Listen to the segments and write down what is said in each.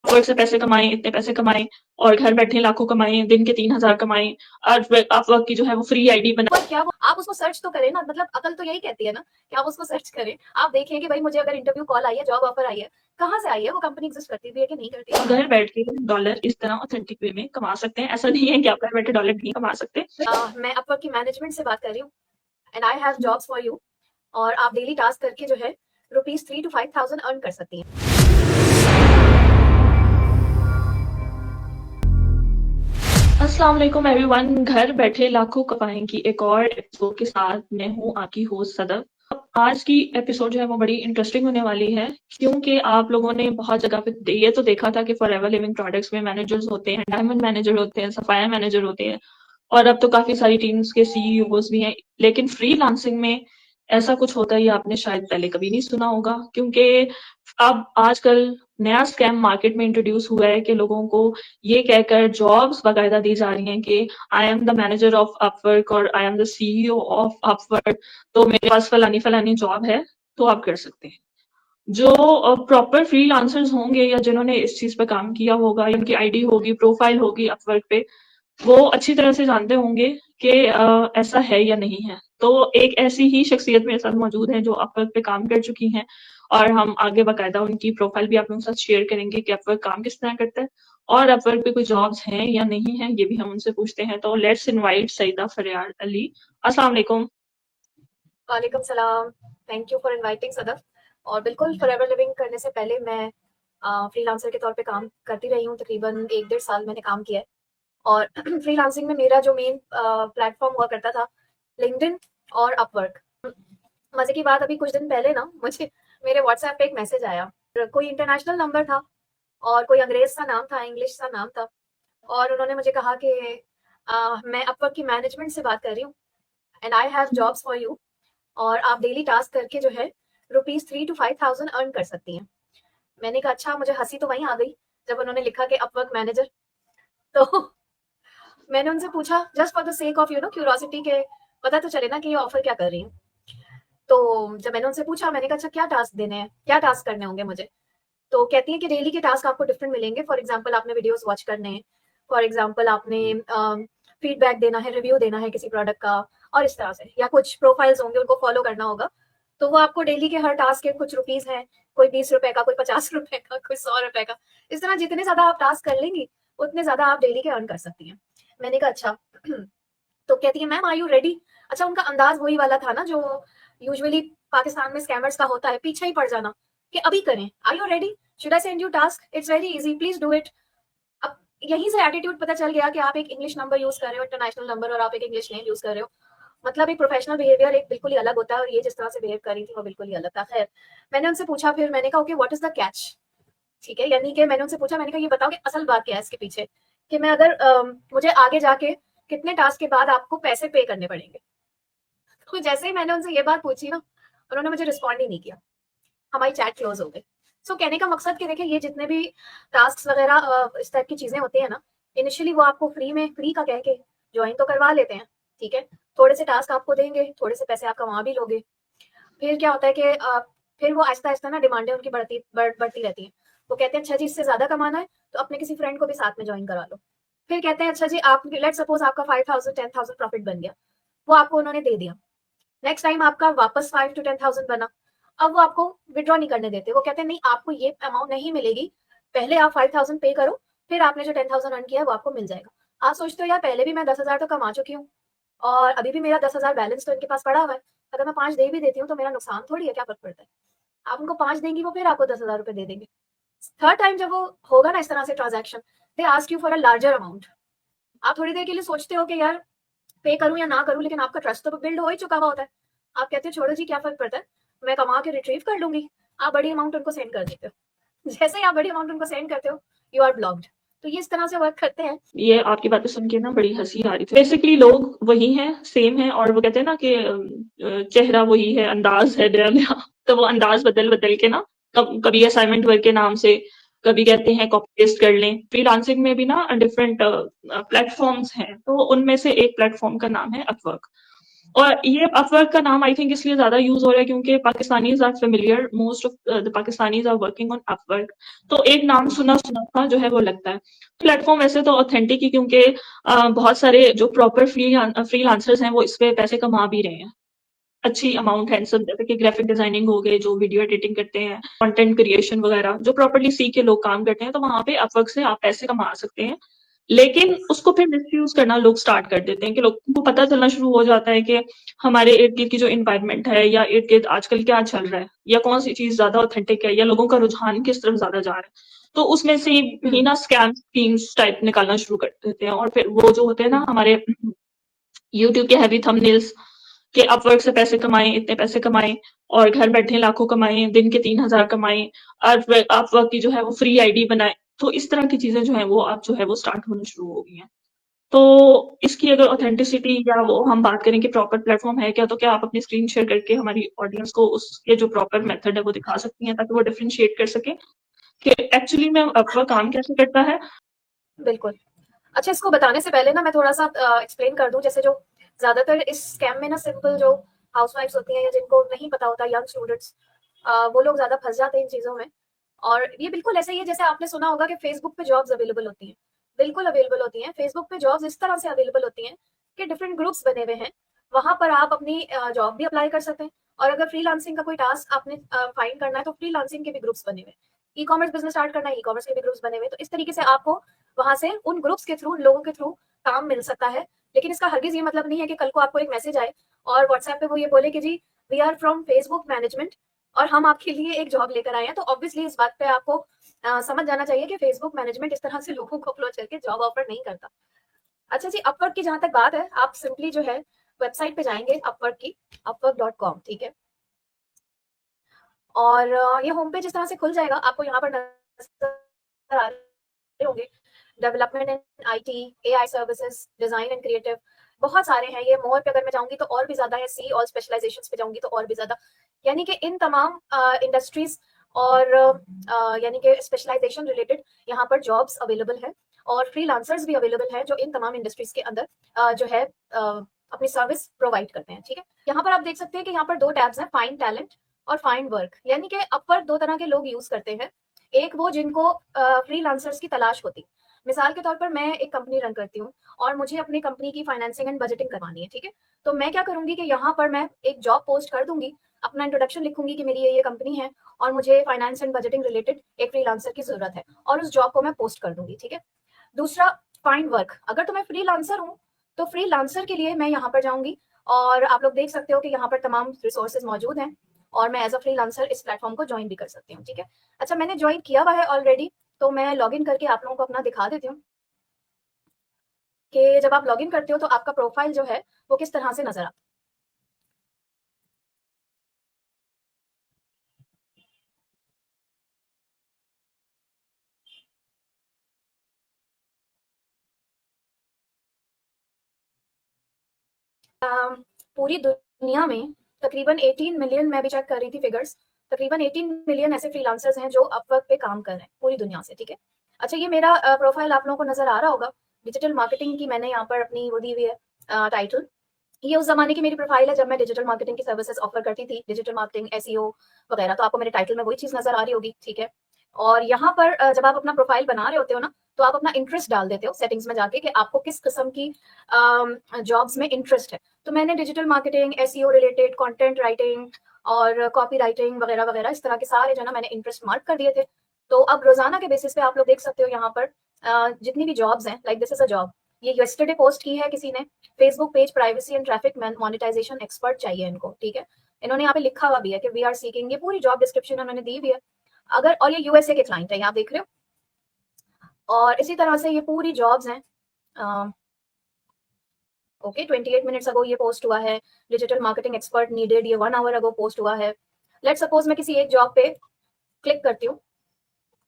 Upwork से पैसे कमाएँ, इतने पैसे कमाएँ और घर बैठे लाखों कमाएँ, दिन के 3000 कमाएँ। अपवर्क की जो है वो फ्री आईडी बना क्या वो आप उसको सर्च तो करें ना, मतलब अकल तो यही कहती है ना कि आप उसको सर्च करें। आप देखें कि भाई मुझे अगर इंटरव्यू कॉल आई है, जॉब ऑफर आई है, कहाँ से आई है, वो कंपनी एग्जिस्ट करती भी है कि नहीं करती। और घर बैठ के डॉलर इस तरह ऑथेंटिक वे में कमा सकते हैं। ऐसा नहीं है कि आप घर बैठे डॉलर नहीं कमा सकते। मैं अपवर्क की मैनेजमेंट से बात कर रही हूँ and I have jobs for you. और आप डेली टास्क करके जो है ₹3 to 5,000 अर्न कर सकती हैं। अस्सलाम वालेकुम एवरीवन, घर बैठे लाखों कमाएं की एक और एपिसोड के साथ मैं हूँ आपकी होस्ट सदफ। आज की एपिसोड जो है वो बड़ी इंटरेस्टिंग होने वाली है, क्योंकि आप लोगों ने बहुत जगह पे ये तो देखा था कि फॉरएवर लिविंग प्रोडक्ट्स में मैनेजर्स होते हैं, डायमंड मैनेजर होते हैं, सफाया मैनेजर होते हैं और अब तो काफी सारी टीम्स के सीईओज भी हैं। लेकिन फ्रीलांसिंग में ऐसा कुछ होता है ये आपने शायद पहले कभी नहीं सुना होगा, क्योंकि अब आजकल नया स्कैम मार्केट में इंट्रोड्यूस हुआ है कि लोगों को ये कहकर जॉब्स बाकायदा दी जा रही हैं कि I am the manager of Upwork और I am the CEO of Upwork, तो मेरे पास फलानी फलानी जॉब है तो आप कर सकते हैं। जो प्रॉपर फ्रीलांसर्स होंगे या जिन्होंने इस चीज पे काम किया होगा या उनकी आईडी होगी, प्रोफाइल होगी अपवर्क पे, वो अच्छी तरह से जानते होंगे कि ऐसा है या नहीं है। तो एक ऐसी ही शख्सियत मेरे साथ मौजूद है जो अपवर्क पे काम कर चुकी हैं और हम आगे बाकायदा उनकी प्रोफाइल भी आप लोगों के साथ शेयर करेंगे कि अपवर्क काम किस तरह करता है और अपवर्क पे कोई जॉब्स हैं या नहीं है, ये भी हम उनसे पूछते हैं। तो लेट्स इनवाइट सईदा फरियाद अली। अस्सलाम वालेकुम। वालेकुम सलाम। Thank you for inviting Sadaf. और बिल्कुल फॉरएवर लिविंग करने से पहले मैं फ्रीलांसर के तौर पे काम करती रही हूँ। तकरीबन 1-1.5 साल मैंने काम किया है। और फ्रीलांसिंग में मेरा जो मेन प्लेटफॉर्म हुआ करता था लिंक्डइन और अपवर्क। मजे की बात, अभी कुछ दिन पहले ना मुझे मेरे व्हाट्सएप पे एक मैसेज आया। कोई इंटरनेशनल नंबर था और कोई अंग्रेज सा नाम था, इंग्लिश सा नाम था। और उन्होंने मुझे कहा कि मैं अपवर्क की मैनेजमेंट से बात कर रही हूँ and I have jobs for you. और आप डेली टास्क करके जो है ₹3 to 5,000 अर्न कर सकती हैं। मैंने कहा अच्छा। मुझे हंसी तो वहीं आ गई जब उन्होंने लिखा कि अपवर्क मैनेजर। तो मैंने उनसे पूछा just for the sake of curiosity के पता तो चले ना कि ये ऑफर क्या कर रही हूँ। तो जब मैंने उनसे पूछा, मैंने कहा अच्छा क्या टास्क देने हैं, क्या टास्क करने होंगे मुझे। तो कहती हैं कि डेली के टास्क आपको डिफरेंट मिलेंगे। फॉर एग्जाम्पल आपने वीडियोस वॉच करने हैं, फॉर एग्जाम्पल आपने फीडबैक देना है, रिव्यू देना है किसी प्रोडक्ट का, और इस तरह से, या कुछ प्रोफाइल्स होंगे उनको फॉलो करना होगा। तो वो आपको डेली के हर टास्क के कुछ रुपीज हैं, कोई ₹20 का, कोई ₹50 का, कोई ₹100 का। इस तरह जितने ज्यादा आप टास्क कर लेंगी उतने ज्यादा आप डेली के अर्न कर सकती हैं। मैंने कहा अच्छा। तो कहती है मैम आर यू रेडी। अच्छा, उनका अंदाज वही वाला था ना जो यूजुअली पाकिस्तान में स्कैमर्स का होता है, पीछे ही पड़ जाना कि अभी करें, are you ready, should I send you task, it's very easy, please do it. अब यहीं से एटीट्यूड पता चल गया कि आप एक इंग्लिश नंबर यूज कर रहे हो, इंटरनेशनल नंबर, और आप एक इंग्लिश नेम यूज कर रहे हो। मतलब एक प्रोफेशनल बिहेवियर एक बिल्कुल ही अलग होता है, और ये जिस तरह से बिहेव कर रही थी वो बिल्कुल ही अलग था। खैर, मैंने उनसे पूछा, फिर मैंने कहा okay what is the catch. ठीक है, यानी कि मैंने उनसे पूछा, मैंने कहा ये बताओ कि असल बात क्या है इसके पीछे, कि मैं अगर मुझे आगे जाके कितने टास्क के बाद आपको पैसे पे करने पड़ेंगे। तो जैसे ही मैंने उनसे ये बात पूछी ना, उन्होंने मुझे रिस्पॉन्ड ही नहीं किया। हमारी चैट क्लोज हो गई। सो कहने का मकसद कि देखिए ये जितने भी टास्क वगैरह इस टाइप की चीजें होती है ना, इनिशियली वो आपको फ्री में, फ्री का कह के ज्वाइन तो करवा लेते हैं। ठीक है, थोड़े से टास्क आपको देंगे, थोड़े से पैसे आप कमा भी लोगे। फिर क्या होता है कि फिर वो आहिस्ता आहिस्ता ना डिमांडें उनकी बढ़ती रहती हैं। वो कहते हैं अच्छा जी इससे ज्यादा कमाना है तो अपने किसी फ्रेंड को भी साथ में ज्वाइन करा लो। फिर कहते हैं अच्छा जी आप लेट सपोज आपका 5,000 10,000 प्रॉफिट बन गया, वो आपको उन्होंने दे दिया। नेक्स्ट टाइम आपका वापस 5 to 10,000 बना, अब वो आपको विड्रॉ नहीं करने देते। वो कहते हैं नहीं आपको ये अमाउंट नहीं मिलेगी, पहले आप 5,000 पे करो, फिर आपने जो 10,000 अर्न किया है वो आपको मिल जाएगा। आप सोचते हो यार पहले भी मैं 10,000 तो कमा चुकी हूँ और अभी भी मेरा 10,000 बैलेंस तो इनके पास पड़ा हुआ है, अगर मैं 5 दे भी देती हूँ तो मेरा नुकसान थोड़ी है, क्या फर्क पड़ता है। आप उनको 5 देंगी, वो फिर आपको 10,000 रुपए दे देंगे। थर्ड टाइम जब वो होगा ना इस तरह से transaction, they ask you for a larger amount. आप थोड़ी देर के लिए सोचते हो कि यार पे करूं या ना करूं, लेकिन आपका ट्रस्ट तो बिल्ड हो ही चुका हुआ होता है। आप कहते हो छोड़ो जी क्या फर्क पड़ता है, मैं कमा के रिट्रीव कर लूंगी। आप बड़ी अमाउंट उनको सेंड कर देते हो। जैसे ही आप बड़ी अमाउंट उनको सेंड करते हो, यू आर ब्लॉक्ड। तो ये इस तरह से वर्क करते हैं। ये आपकी बातें सुन के ना बड़ी हंसी आ रही थी। बेसिकली लोग वही हैं, सेम है, और वो कहते हैं ना कि चेहरा वही है, अंदाज है नया। तो वो अंदाज बदल बदल के ना कभी असाइनमेंट वर्क के नाम से, कभी कहते हैं कॉपी पेस्ट कर लें। फ्रीलांसिंग में भी ना डिफरेंट प्लेटफॉर्म्स हैं, तो उनमें से एक प्लेटफॉर्म का नाम है अपवर्क। और ये अपवर्क का नाम आई थिंक इसलिए ज़्यादा यूज़ हो रहा है क्योंकि Pakistanis are familiar, most of the Pakistanis are working on Upwork. तो एक नाम सुना-सुना सा जो है वो लगता है। प्लेटफ़ॉर्म वैसे तो ऑथेंटिक ही क्योंकि बहुत सारे जो प्रॉपर फ्रीलांसर्स हैं वो इस पे पैसे कमा भी रहे हैं। अच्छी अमाउंट है सब, जैसे कि ग्राफिक डिज़ाइनिंग हो गए, जो वीडियो एडिटिंग करते हैं, कंटेंट क्रिएशन वगैरह, जो प्रॉपर्ली सीख के लोग काम करते हैं, तो वहाँ पे अपवर्क से आप पैसे कमा सकते हैं। लेकिन उसको फिर मिसयूज़ करना लोग स्टार्ट कर देते हैं कि लोगों को पता चलना शुरू हो जाता है कि हमारे इर्द-गिर्द की जो एनवायरनमेंट है या इर्द-गिर्द आजकल क्या चल रहा है या कौन-सी चीज़ ज़्यादा ऑथेंटिक है या लोगों का रुझान किस तरफ ज़्यादा जा रहा है। तो उसमें से ही ना स्कैम स्कीम्स टाइप निकालना शुरू कर देते हैं और फिर वो जो होते हैं ना हमारे यूट्यूब के हैवी थंबनेल्स कि अपवर्क से पैसे कमाएँ, इतने पैसे कमाएँ और घर बैठे लाखों कमाएँ, दिन के 3000 कमाएँ, अपवर्क की जो है वो फ्री आईडी बनाएँ। तो इस तरह की चीज़ें जो हैं वो अब जो है वो स्टार्ट होनी शुरू हो गई हैं। तो इसकी अगर ऑथेंटिसिटी या वो हम बात करें कि प्रॉपर प्लेटफ़ॉर्म है क्या, तो क्या आप अपनी स्क्रीन शेयर करके हमारी ऑडियंस को उसके जो प्रॉपर मेथड है वो दिखा सकती हैं ताकि वो डिफरेंशिएट कर सकें कि एक्चुअली में अपवर्क काम कैसे करता है? बिल्कुल। अच्छा, इसको बताने से पहले ना मैं थोड़ा-सा एक्सप्लेन कर दूँ, जैसे जो ज़्यादातर इस स्कैम में ना सिंपल जो हाउसवाइफ्स होती हैं या जिनको नहीं पता होता, यंग स्टूडेंट्स, वो लोग ज़्यादा फँस जाते हैं इन चीज़ों में। और ये बिल्कुल ऐसा ही है जैसे आपने सुना होगा कि फेसबुक पे जॉब्स अवेलेबल होती हैं। बिल्कुल अवेलेबल होती हैं। फेसबुक पे जॉब्स इस तरह से अवेलेबल होती हैं कि डिफरेंट ग्रुप्स बने हुए हैं। वहाँ पर आप अपनी जॉब भी अप्लाई कर सकते हैं, और अगर फ्रीलांसिंग का कोई टास्क आपने फाइंड करना है तो फ्रीलांसिंग के भी ग्रुप्स बने हुए हैं। ई-कॉमर्स बिज़नेस स्टार्ट करना है, ई-कॉमर्स के भी ग्रुप्स बने हुए हैं। तो इस तरीके से आपको वहाँ से उन ग्रुप्स के थ्रू, लोगों के थ्रू काम मिल सकता है। लेकिन इसका हरगिज़ ये मतलब नहीं है कि कल को आपको एक मैसेज आए और व्हाट्सएप पे वो ये बोले कि जी we are from Facebook management और हम आपके लिए एक जॉब लेकर आए हैं। तो ऑब्वियसली इस बात पे आपको समझ जाना चाहिए कि फेसबुक मैनेजमेंट इस तरह से लोगों को अप्रोच करके जॉब ऑफर नहीं करता। अच्छा जी, अपवर्क की जहाँ तक बात है, आप सिंपली जो है वेबसाइट पे जाएँगे अपवर्क की, upwork.com, ठीक है? और ये होम पेज इस तरह से खुल जाएगा, आपको यहाँ पर नज़र आ रहे होंगे, development and IT, AI services, design and creative, बहुत सारे हैं ये। मोर पे अगर मैं जाऊँगी तो और भी ज़्यादा है, सी ऑल स्पेशलाइज़ेशंस पे जाऊँगी तो और भी ज़्यादा। यानी कि इन तमाम इंडस्ट्रीज़ और यानी कि स्पेशलाइज़ेशन रिलेटेड यहाँ पर जॉब्स अवेलेबल हैं, और फ्रीलांसर्स भी अवेलेबल हैं जो इन तमाम इंडस्ट्रीज़ के अंदर जो है अपनी सर्विस प्रोवाइड करते हैं, ठीक है? यहाँ पर आप देख सकते हैं कि यहाँ पर 2 टैब्स हैं, फाइंड टैलेंट और फाइंड वर्क। यानी कि अपवर्क 2 तरह के लोग यूज़ करते हैं। एक वो जिनको फ्रीलांसर्स की तलाश होती। मिसाल के तौर पर मैं एक कंपनी रन करती हूँ और मुझे अपनी कंपनी की फाइनेंसिंग एंड बजटिंग करवानी है, ठीक है? तो मैं क्या करूँगी कि यहाँ पर मैं एक जॉब पोस्ट कर दूँगी, अपना इंट्रोडक्शन लिखूँगी कि मेरी ये कंपनी है और मुझे फाइनेंस एंड बजटिंग रिलेटेड एक फ्रीलांसर की ज़रूरत है, और उस जॉब को मैं पोस्ट कर दूँगी, ठीक है? दूसरा, फाइंड वर्क। अगर तो मैं फ्रीलांसर हूँ, तो फ्रीलांसर के लिए मैं यहाँ पर जाऊँगी और आप लोग देख सकते हो कि यहाँ पर तमाम रिसोर्सेज मौजूद हैं, और मैं एज़ अ फ्रीलांसर इस प्लेटफ़ॉर्म को जॉइन भी कर सकती हूँ, ठीक है? अच्छा, मैंने जॉइन किया हुआ है ऑलरेडी, तो मैं लॉगिन करके आप लोगों को अपना दिखा देती हूँ कि जब आप लॉगिन करते हो तो आपका प्रोफ़ाइल जो है, वो किस तरह से नज़र आता है। पूरी दुनिया में तकरीबन 18 मिलियन, मैं भी चेक कर रही थी फिगर्स, तकरीबन 18 मिलियन ऐसे फ्रीलांसर्स हैं जो अपवर्क पे काम कर रहे हैं पूरी दुनिया से, ठीक है? अच्छा, ये मेरा प्रोफाइल आप लोगों को नज़र आ रहा होगा। डिजिटल मार्केटिंग की मैंने यहाँ पर अपनी वो दी हुई है टाइटल। ये उस ज़माने की मेरी प्रोफाइल है जब मैं डिजिटल मार्केटिंग की सर्विसेज़ ऑफ़र करती थी, डिजिटल मार्केटिंग, एसईओ वगैरह। तो आपको मेरे टाइटल में वही चीज़ नज़र आ रही होगी, ठीक है? और यहाँ पर जब आप अपना प्रोफाइल बना रहे होते हो ना, तो आप अपना इंटरेस्ट डाल देते हो सेटिंग्स में जाके कि आपको किस किस्म की जॉब्स में इंटरेस्ट है। तो मैंने digital marketing, SEO related, content writing और कॉपी राइटिंग वगैरह-वगैरह, इस तरह के सारे जो है ना मैंने इंटरेस्ट मार्क कर दिए थे। तो अब रोज़ाना के बेसिस पे आप लोग देख सकते हो यहाँ पर जितनी भी जॉब्स हैं, like this is a job. ये येस्टरडे पोस्ट की है किसी ने, Facebook page privacy and traffic monetization expert चाहिए इनको, ठीक है? इन्होंने यहाँ पे लिखा हुआ भी है कि वी आर सीकिंग, ये पूरी जॉब डिस्क्रिप्शन उन्होंने दी हुई है। अगर, और ये यूएसए के क्लाइंट है, यहाँ देख रहे हो? और इसी तरह से ये पूरी जॉब्स हैं। ओके, 28 मिनट्स अगो ये पोस्ट हुआ है। डिजिटल मार्केटिंग एक्सपर्ट नीडेड, ये 1 आवर अगो पोस्ट हुआ है। लेट्स सपोज मैं किसी एक जॉब पे क्लिक करती हूँ।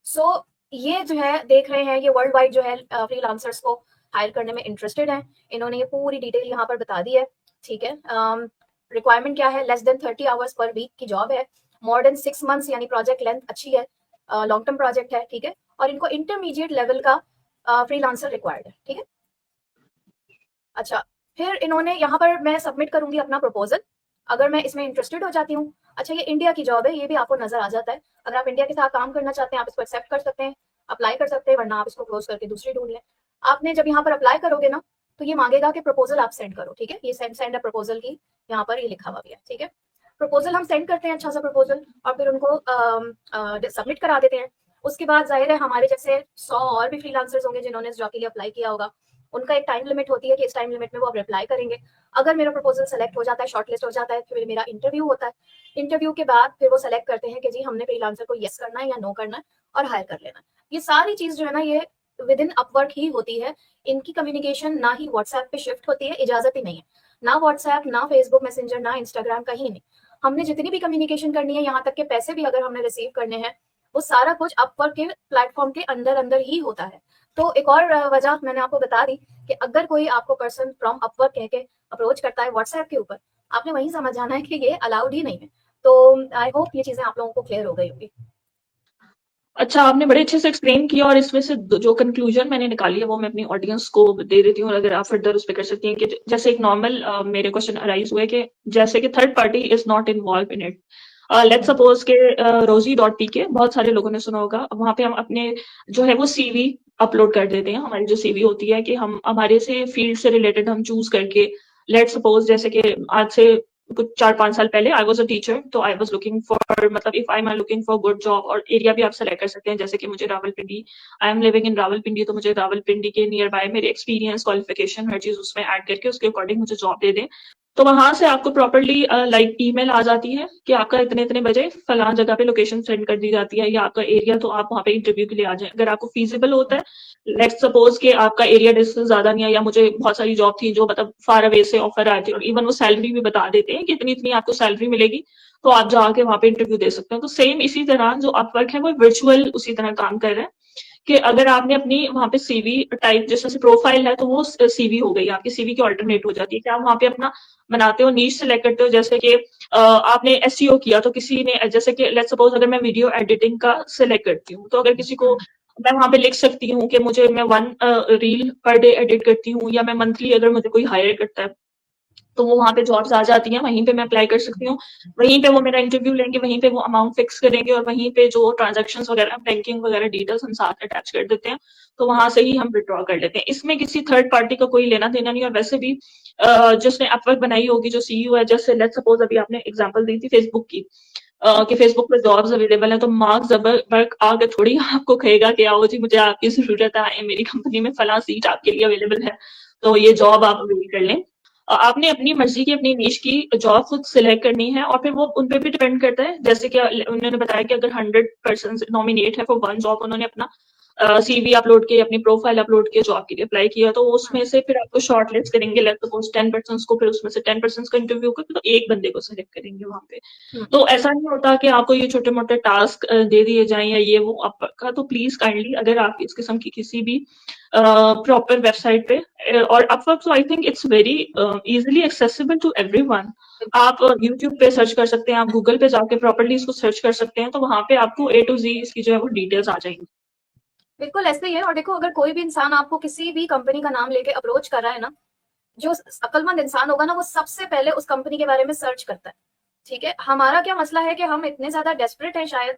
सो ये जो है देख रहे हैं, ये वर्ल्ड वाइड जो है फ्रीलांसर्स को हायर करने में इंटरेस्टेड हैं। इन्होंने ये पूरी डिटेल यहाँ पर बता दी है, ठीक है? रिक्वायरमेंट क्या है? लेस देन 30 आवर्स पर वीक की जॉब है। मोर देन 6 मंथ्स, यानी प्रोजेक्ट लेंथ अच्छी है, लॉन्ग टर्म प्रोजेक्ट है, ठीक है? और इनको इंटरमीडिएट लेवल का फ्रीलांसर रिक्वायर्ड है, ठीक है? अच्छा, फिर इन्होंने यहाँ पर मैं सबमिट करूंगी अपना प्रपोजल, अगर मैं इसमें इंटरेस्टेड हो जाती हूँ। अच्छा, ये इंडिया की जॉब है, ये भी आपको नजर आ जाता है। अगर आप इंडिया के साथ काम करना चाहते हैं, आप इसको एक्सेप्ट कर सकते हैं, अप्लाई कर सकते हैं, वरना आप इसको क्लोज करके दूसरी ढूंढ लें। आपने जब यहाँ पर अप्लाई करोगे ना, तो ये मांगेगा कि प्रपोजल आप सेंड करो, ठीक है। ये सेंड अ प्रपोजल की यहाँ पर ये लिखा हुआ भी है, ठीक है। प्रपोजल हम सेंड करते हैं, अच्छा सा प्रपोजल, और फिर उनको सबमिट करा देते हैं। उसके बाद जाहिर है हमारे जैसे 100 और भी फ्रीलांसर्स होंगे जिन्होंने इस जॉब के लिए अप्लाई किया होगा। उनका एक टाइम लिमिट होती है कि इस टाइम लिमिट में वो अब रिप्लाई करेंगे। अगर मेरा प्रपोजल सेलेक्ट हो जाता है, शॉर्टलिस्ट हो जाता है, फिर मेरा इंटरव्यू होता है। इंटरव्यू के बाद फिर वो सेलेक्ट करते हैं कि जी हमने फ्रीलांसर को यस करना है या नो करना है और हायर कर लेना है। ये सारी चीज जो है ना, ये विद इन अपवर्क ही होती है। इनकी कम्युनिकेशन ना ही व्हाट्सएप पे शिफ्ट होती है, इजाजत ही नहीं है, ना व्हाट्सएप, ना फेसबुक मैसेंजर, ना इंस्टाग्राम, कहीं नहीं। हमने जितनी भी कम्युनिकेशन करनी है, यहाँ तक के पैसे भी अगर हमने रिसीव करने हैं, वो सारा कुछ अपवर्क के प्लेटफॉर्म के अंदर अंदर ही होता है। तो एक और वजह मैंने आपको बता दी कि अगर कोई आपको पर्सन फ्रॉम अपवर्क कह के अप्रोच करता है व्हाट्सएप के ऊपर, आपने वहीं समझ जाना है कि ये अलाउड ही नहीं है। तो आई होप ये चीजें आप लोगों को क्लियर हो गई होगी। अच्छा, आपने बड़े अच्छे से एक्सप्लेन किया और इसमें से जो कंक्लूजन मैंने निकाली है वो मैं अपनी ऑडियंस को दे देती हूँ, और अगर आप फर्दर उस पर कर सकती हैं कि जैसे एक नॉर्मल मेरे क्वेश्चन अराइज हुए कि जैसे कि third party is not involve in it. Let's suppose के रोजी डॉट पी के बहुत सारे लोगों ने सुना होगा, वहां पे हम अपने जो है वो सीवी अपलोड कर देते हैं। हमारी जो सीवी होती है कि हम हमारे से फील्ड से रिलेटेड हम चूज करके, लेट्स सपोज जैसे कि आज से कुछ 4-5 साल पहले आई वाज अ टीचर, तो आई वाज लुकिंग फॉर, मतलब if I am looking for good job, और एरिया भी आप सेलेक्ट कर सकते हैं जैसे कि मुझे Rawalpindi, I am living in Rawalpindi, तो मुझे रावलपिंडी के नियर बाय मेरे एक्सपीरियंस, क्वालिफिकेशन, हर चीज उसमें ऐड करके उसके अकॉर्डिंग मुझे जॉब दे दें। तो वहां से आपको प्रॉपरली लाइक ईमेल आ जाती है कि आपका इतने इतने बजे फलां जगह पे लोकेशन सेंड कर दी जाती है, या आपका एरिया, तो आप वहां पे इंटरव्यू के लिए आ जाए अगर आपको फीजिबल होता है। लेट्स सपोज कि आपका एरिया डिस्टेंस ज्यादा नहीं है, या मुझे बहुत सारी जॉब थी जो मतलब फार अवे से ऑफर आए थे, और इवन वो सैलरी भी बता देते हैं कि इतनी इतनी आपको सैलरी मिलेगी, तो आप जाके वहां पे इंटरव्यू दे सकते हो। तो सेम इसी तरह जो अपवर्क है वो वर्चुअल उसी तरह काम कर रहा है कि अगर आपने अपनी वहां पे सीवी टाइप, जैसे प्रोफाइल है तो वो सीवी हो गई, आपकी सीवी की ऑल्टरनेट हो जाती है कि आप वहां पे अपना बनाते हो, नीश सेलेक्ट करते हो। जैसे कि आपने एसईओ किया, तो किसी ने, जैसे कि लेट्स सपोज अगर मैं वीडियो एडिटिंग का सिलेक्ट करती हूँ, तो अगर किसी को, मैं वहां पे लिख सकती हूँ कि मुझे, मैं 1 रील पर डे एडिट करती हूँ, या मैं मंथली अगर मुझे कोई हायर करता है तो वो वहां पे जॉब्स आ जाती हैं, वहीं पे मैं अप्लाई कर सकती हूँ। वहीं पे वो मेरा इंटरव्यू लेंगे, वहीं पे वो अमाउंट फिक्स करेंगे, और वहीं पे जो ट्रांजेक्शन वगैरह, बैंकिंग वगैरह डिटेल्स हम साथ अटैच कर देते हैं, तो वहां से ही हम विड्रॉ कर लेते हैं। इसमें किसी थर्ड पार्टी का कोई लेना देना नहीं। और वैसे भी जिसने अपवर्क बनाई होगी, जो सीईओ है, जैसे लेट्स सपोज अभी आपने एग्जांपल दी थी फेसबुक की, कि फेसबुक पे जॉब्स अवेलेबल है, तो मार्क जबरबर्ग आगे थोड़ी आपको कहेगा कि आओ जी मुझे आपकी जरूरत है, मेरी कंपनी में फला सीट आपके लिए अवेलेबल है, तो ये जॉब आप अवेल कर लें। आपने अपनी मर्जी की, अपनी निश की जॉब खुद सिलेक्ट करनी है, और फिर वो उन पे भी डिपेंड करता है। जैसे कि उन्होंने बताया कि अगर 100 पर्सन नॉमिनेट है फॉर वन जॉब, उन्होंने अपना सीवी अपलोड किया, अपनी प्रोफाइल अपलोड किया, जॉब के लिए अप्लाई किया, तो उसमें से फिर आपको शॉर्ट लिस्ट करेंगे, लेट्स सपोज 10 पर्सन को, फिर उसमें से 10 पर्सन का इंटरव्यू करके तो एक बंदे को सिलेक्ट करेंगे वहां पे। तो ऐसा नहीं होता कि आपको ये छोटे मोटे टास्क दे दिए जाएं या ये वो आपका। तो प्लीज काइंडली, अगर आप इस किस्म की किसी भी प्रॉपर वेबसाइट पे, और अपवर्क, तो I think it's very easily accessible to everyone. आप यूट्यूब पे सर्च कर सकते हैं, आप गूगल पे जाके प्रॉपरली इसको सर्च कर सकते हैं, तो वहां पे आपको A to Z इसकी जो है वो डिटेल्स आ जाएंगी। बिल्कुल ऐसे ही है। और देखो, अगर कोई भी इंसान आपको किसी भी कंपनी का नाम लेके अप्रोच कर रहा है ना, जो अक्लमंद इंसान होगा ना, वो सबसे पहले उस कंपनी के बारे में सर्च करता है, ठीक है। हमारा क्या मसला है कि हम इतने ज्यादा डेस्परेट हैं शायद,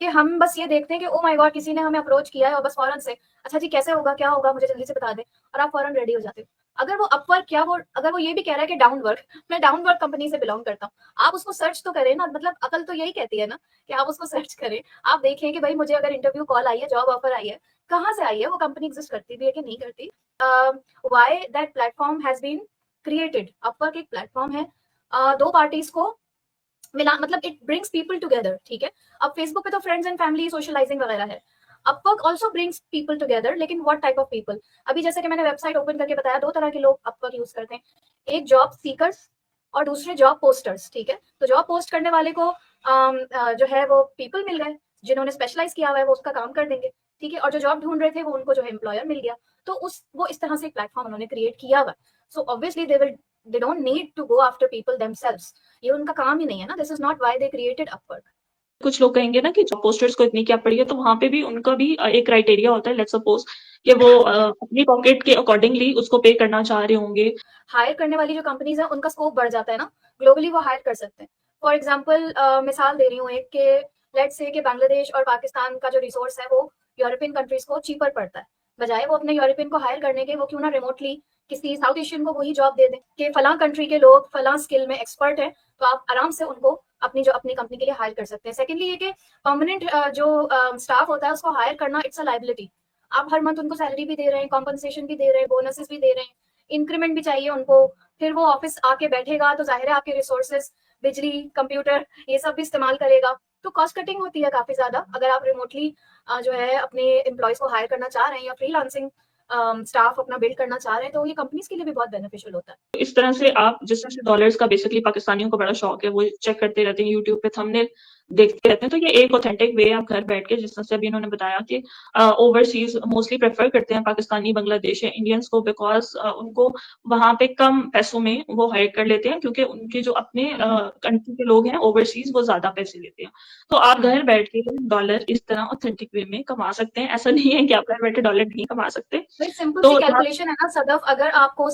कि हम बस ये देखते हैं कि ओ माय गॉड किसी ने हमें अप्रोच किया है, और बस फौरन से अच्छा जी कैसे होगा, क्या होगा, मुझे जल्दी से बता दें, और आप फौरन रेडी हो जाते हो। अगर वो अपवर्क, क्या वो, अगर वो ये भी कह रहा है कि डाउन वर्क, मैं डाउन वर्क कंपनी से बिलोंग करता हूँ, आप उसको सर्च तो करें ना। मतलब अकल तो यही कहती है ना कि आप उसको सर्च करें, आप देखें कि भाई मुझे अगर इंटरव्यू कॉल आई है, जॉब ऑफर आई है, कहाँ से आई है, वो कंपनी एग्जिस्ट करती भी है कि नहीं करती, why that platform has been created. Upwork एक प्लेटफॉर्म है, दो पार्टीज को मिला, मतलब इट ब्रिंग्स पीपल टुगेदर, ठीक है। अब फेसबुक पे तो फ्रेंड्स एंड फैमिली सोशलाइजिंग वगैरह है, Upwork also brings people together, लेकिन व्हाट टाइप ऑफ पीपल। अभी जैसे कि मैंने वेबसाइट ओपन करके बताया, दो तरह के लोग अपवर्क यूज करते हैं, एक जॉब सीकर्स और दूसरे जॉब पोस्टर्स, ठीक है। तो जॉब पोस्ट करने वाले को जो है वो पीपल मिल गए जिन्होंने स्पेशलाइज किया हुआ है, वो उसका काम कर देंगे, ठीक है। और जो जॉब ढूंढ रहे थे वो उनको जो है एम्प्लॉयर मिल गया, तो उस वो इस तरह से एक प्लेटफॉर्म उन्होंने क्रिएट किया हुआ। So obviously they don't need to go after people themselves, ये उनका काम ही नहीं है ना। This is not why they created Upwork. कुछ लोग कहेंगे ना कि जॉब पोस्टर्स को इतनी क्या पड़ी है, तो वहां पे भी उनका भी एक क्राइटेरिया होता है। लेट्स सपोज कि वो अपनी पॉकेट के अकॉर्डिंगली उसको पे करना चाह रहे होंगे। हायर करने वाली जो कंपनीज है उनका स्कोप बढ़ जाता है ना, ग्लोबली वो हायर कर सकते हैं। फॉर एग्जाम्पल मिसाल दे रही हूँ एक कि लेट्स से कि बांग्लादेश और पाकिस्तान का जो रिसोर्स है वो यूरोपियन कंट्रीज को चीपर पड़ता है, बजाय वो अपने यूरोपियन को हायर करने के वो क्यों ना रिमोटली किसी साउथ एशियन को वही जॉब दे दें कि फलां कंट्री के लोग फलां स्किल में एक्सपर्ट है, तो आप आराम से उनको अपनी कंपनी के लिए हायर कर सकते हैं। सेकेंडली ये कि परमानेंट जो स्टाफ होता है उसको हायर करना इट्स अ लाइबिलिटी। आप हर मंथ उनको सैलरी भी दे रहे हैं, कॉम्पनसेशन भी दे रहे हैं, बोनसेस भी दे रहे हैं, इंक्रीमेंट भी चाहिए उनको, फिर वो ऑफिस आके बैठेगा तो जाहिर है आपके रिसोर्सेज बिजली कंप्यूटर ये सब भी इस्तेमाल करेगा, तो कॉस्ट कटिंग होती है काफी ज्यादा। अगर आप रिमोटली जो है अपने एम्प्लॉयज को हायर करना चाह रहे हैं या फ्रीलांसिंग स्टाफ अपना बिल्ड करना चाह रहे हैं, तो ये कंपनीज के लिए भी बहुत बेनिफिशियल होता है। तो इस तरह से आप जिस तरह से डॉलर्स का बेसिकली पाकिस्तानियों को बड़ा शौक है, वो चेक करते रहते हैं यूट्यूब पे, थंबनेल देखते रहते हैं, तो ये एक ऑथेंटिक वे है आप घर बैठ के, जिस तरह से अभी इन्होंने बताया कि ओवरसीज मोस्टली प्रेफर करते हैं पाकिस्तानी, बांग्लादेश या इंडियंस को, बिकॉज उनको वहां पे कम पैसों में वो हायर कर लेते हैं, क्योंकि उनके जो अपने कंट्री के लोग हैं ओवरसीज वो ज्यादा पैसे लेते हैं। तो आप घर बैठ के डॉलर इस तरह ऑथेंटिक वे में कमा सकते हैं। ऐसा नहीं है कि आप घर बैठे डॉलर नहीं कमा सकते। भाई सिंपल सी तो कैलकुलेशन है ना सदफ, अगर आपको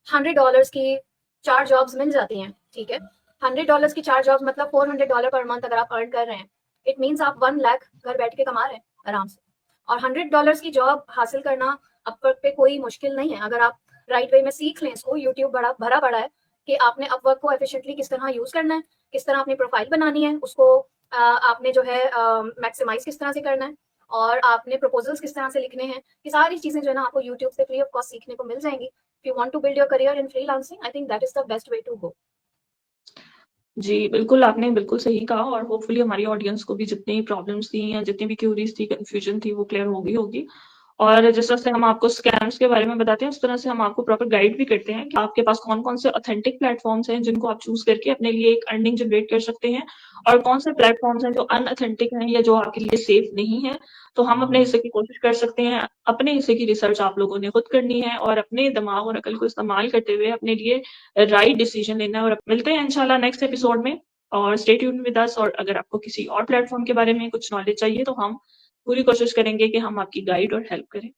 $100 की 4 जॉब्स मिल जाती हैं, ठीक है, $100 की 4 जॉब्स मतलब $400 पर मंथ अगर आप अर्न कर रहे हैं, इट मीन्स आप 1 लाख घर बैठ के कमा रहे हैं आराम से। और $100 की जॉब हासिल करना अपवर्क पे कोई मुश्किल नहीं है, अगर आप राइट वे में सीख लें इसको। यूट्यूब बड़ा भरा पड़ा है कि आपने अपवर्क को एफिशिएंटली किस तरह यूज करना है, किस तरह अपनी प्रोफाइल बनानी है, उसको आपने जो है मैक्सिमाइज किस तरह से करना है, और आपने प्रपोजल्स किस तरह से लिखने हैं, ये सारी चीजें जो है ना आपको यूट्यूब से फ्री ऑफ कॉस्ट सीखने को मिल जाएंगी। If you want to build your career in freelancing, I think that is the best way to go. जी, बिल्कुल, आपने बिल्कुल सही कहा, और होपफुली हमारी ऑडियंस को भी जितनी प्रॉब्लम्स थी या जितनी भी क्यूरीज़ थी, कन्फ्यूजन थी, वो क्लियर हो गई होगी। और जिस तरह से हम आपको स्कैम्स के बारे में बताते हैं, उस तरह से हम आपको प्रॉपर गाइड भी करते हैं कि आपके पास कौन-कौन से ऑथेंटिक प्लेटफ़ॉर्म्स हैं, जिनको आप चूज़ करके अपने लिए एक अर्निंग जनरेट कर सकते हैं, और कौन से प्लेटफ़ॉर्म्स हैं जो अनऑथेंटिक हैं या जो आपके लिए सेफ नहीं है। तो हम अपने हिस्से की कोशिश कर सकते हैं, अपने हिस्से की रिसर्च आप लोगों ने खुद करनी है, और अपने दिमाग और अकल को इस्तेमाल करते हुए अपने लिए राइट डिसीजन लेना है। और मिलते हैं इंशाल्लाह नेक्स्ट एपिसोड में, और स्टे ट्यून्ड विद अस। और अगर आपको किसी और प्लेटफ़ॉर्म के बारे में कुछ नॉलेज चाहिए, तो हम पूरी कोशिश करेंगे कि हम आपकी गाइड और हेल्प करें।